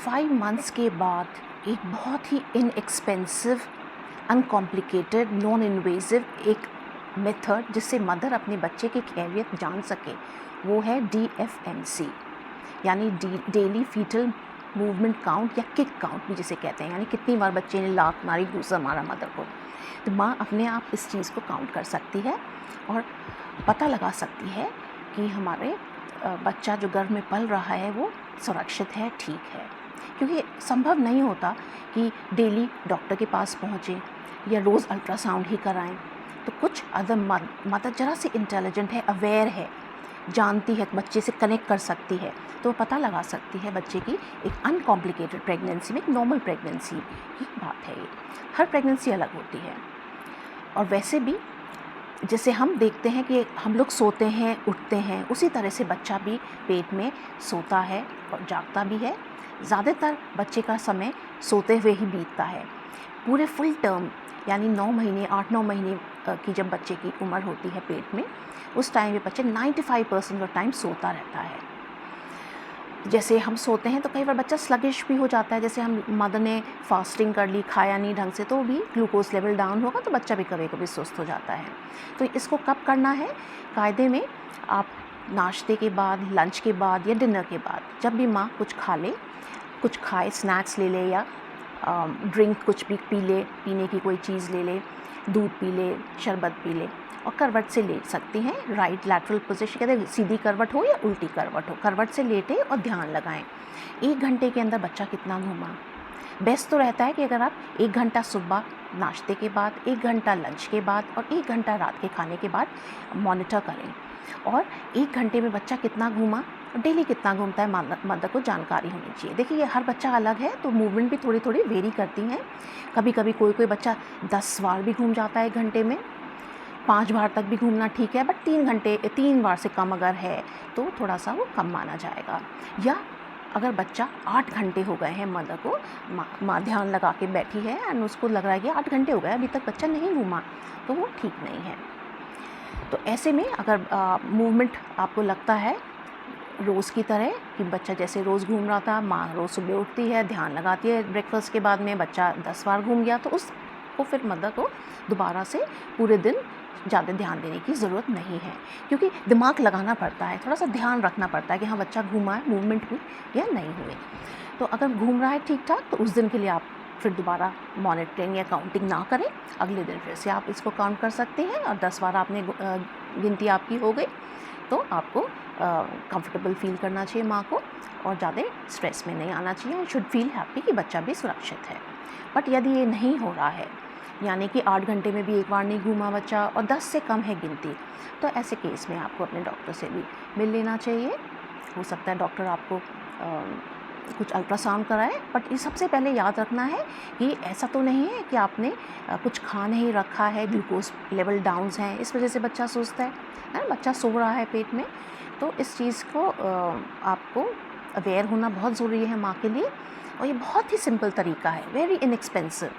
5 months के बाद एक बहुत ही इनएक्सपेंसिव, अनकॉम्प्लिकेटेड, नॉन इन्वेजिव एक मेथड जिससे मदर अपने बच्चे की खैरियत जान सके, वो है DFMC, यानी डेली फीटल मूवमेंट काउंट या किक काउंट भी जिसे कहते हैं, यानी कितनी बार बच्चे ने लात मारी, घूसा मारा मदर को। तो माँ अपने आप इस चीज़ को काउंट कर सकती है और पता लगा सकती है कि हमारे बच्चा जो गर्भ में पल रहा है वो सुरक्षित है, ठीक है। क्योंकि संभव नहीं होता कि डेली डॉक्टर के पास पहुँचें या रोज़ अल्ट्रासाउंड ही कराएं। तो कुछ अदर मदर ज़रा सी इंटेलिजेंट है, अवेयर है, जानती है, बच्चे से कनेक्ट कर सकती है, तो पता लगा सकती है बच्चे की एक अनकॉम्प्लिकेटेड प्रेगनेंसी में, एक नॉर्मल प्रेगनेंसी की बात है। ये हर प्रेगनेंसी अलग होती है। और वैसे भी जैसे हम देखते हैं कि हम लोग सोते हैं, उठते हैं, उसी तरह से बच्चा भी पेट में सोता है और जागता भी है। ज़्यादातर बच्चे का समय सोते हुए ही बीतता है। पूरे फुल टर्म यानी 9 महीने, 8-9 महीने की जब बच्चे की उम्र होती है पेट में, उस टाइम में बच्चे 95% ऑफ टाइम सोता रहता है। जैसे हम सोते हैं तो कई बार बच्चा स्लगिश भी हो जाता है, जैसे हम मदर ने फास्टिंग कर ली, खाया नहीं ढंग से, तो भी ग्लूकोज लेवल डाउन होगा तो बच्चा भी कभी कभी सुस्त हो जाता है। तो इसको कब करना है? कायदे में आप नाश्ते के बाद, लंच के बाद या डिनर के बाद, जब भी माँ कुछ खा ले, कुछ खाए, स्नैक्स ले ले या ड्रिंक कुछ भी पी ले, पीने की कोई चीज़ ले ले, दूध पी ले, शरबत पी ले, और करवट से लेट सकती हैं। राइट लैटरल पोजीशन, कहते हैं सीधी करवट हो या उल्टी करवट हो, करवट से लेटे और ध्यान लगाएं। 1 घंटे के अंदर बच्चा कितना घूमा। बेस्ट तो रहता है कि अगर आप 1 घंटा सुबह नाश्ते के बाद, 1 घंटा लंच के बाद और 1 घंटा रात के खाने के बाद मॉनिटर करें, और 1 घंटे में बच्चा कितना घूमा और डेली कितना घूमता है मदर को जानकारी होनी चाहिए। देखिए ये हर बच्चा अलग है, तो मूवमेंट भी थोड़ी थोड़ी वेरी करती हैं। कभी कभी कोई बच्चा 10 बार भी घूम जाता है 1 घंटे में, 5 बार तक भी घूमना ठीक है, बट 3 बार से कम अगर है तो थोड़ा सा वो कम माना जाएगा। या अगर बच्चा 8 घंटे हो गए हैं, मदर को माँ ध्यान लगा के बैठी है और उसको लग रहा है कि 8 घंटे हो गए अभी तक बच्चा नहीं घूमा, तो वो ठीक नहीं है। तो ऐसे में अगर मूवमेंट आपको लगता है रोज़ की तरह कि बच्चा जैसे रोज़ घूम रहा था, माँ रोज़ सुबह उठती है, ध्यान लगाती है, ब्रेकफास्ट के बाद में बच्चा 10 बार घूम गया, तो उसको फिर मदर को दोबारा से पूरे दिन ज़्यादा ध्यान देने की ज़रूरत नहीं है, क्योंकि दिमाग लगाना पड़ता है, थोड़ा सा ध्यान रखना पड़ता है कि हाँ बच्चा घूमा है, मूवमेंट हुई या नहीं हुई। तो अगर घूम रहा है ठीक ठाक, तो उस दिन के लिए आप फिर दोबारा मॉनिटरिंग या काउंटिंग ना करें, अगले दिन फिर से आप इसको काउंट कर सकते हैं, और 10 बार आपने गिनती आपकी हो गई तो आपको कंफर्टेबल फील करना चाहिए माँ को, और ज़्यादा स्ट्रेस में नहीं आना चाहिए, शुड फील हैप्पी कि बच्चा भी सुरक्षित है। बट यदि ये नहीं हो रहा है, यानी कि 8 घंटे में भी एक बार नहीं घूमा बच्चा और 10 से कम है गिनती, तो ऐसे केस में आपको अपने डॉक्टर से भी मिल लेना चाहिए। हो सकता है डॉक्टर आपको कुछ अल्ट्रासाउंड कराए, बट ये सबसे पहले याद रखना है कि ऐसा तो नहीं है कि आपने कुछ खा नहीं रखा है, ग्लूकोज लेवल डाउन्स हैं, इस वजह से बच्चा सुस्त है, बच्चा सो रहा है पेट में। तो इस चीज़ को आपको अवेयर होना बहुत ज़रूरी है माँ के लिए, और ये बहुत ही सिंपल तरीका है, वेरी इनएक्सपेंसिव।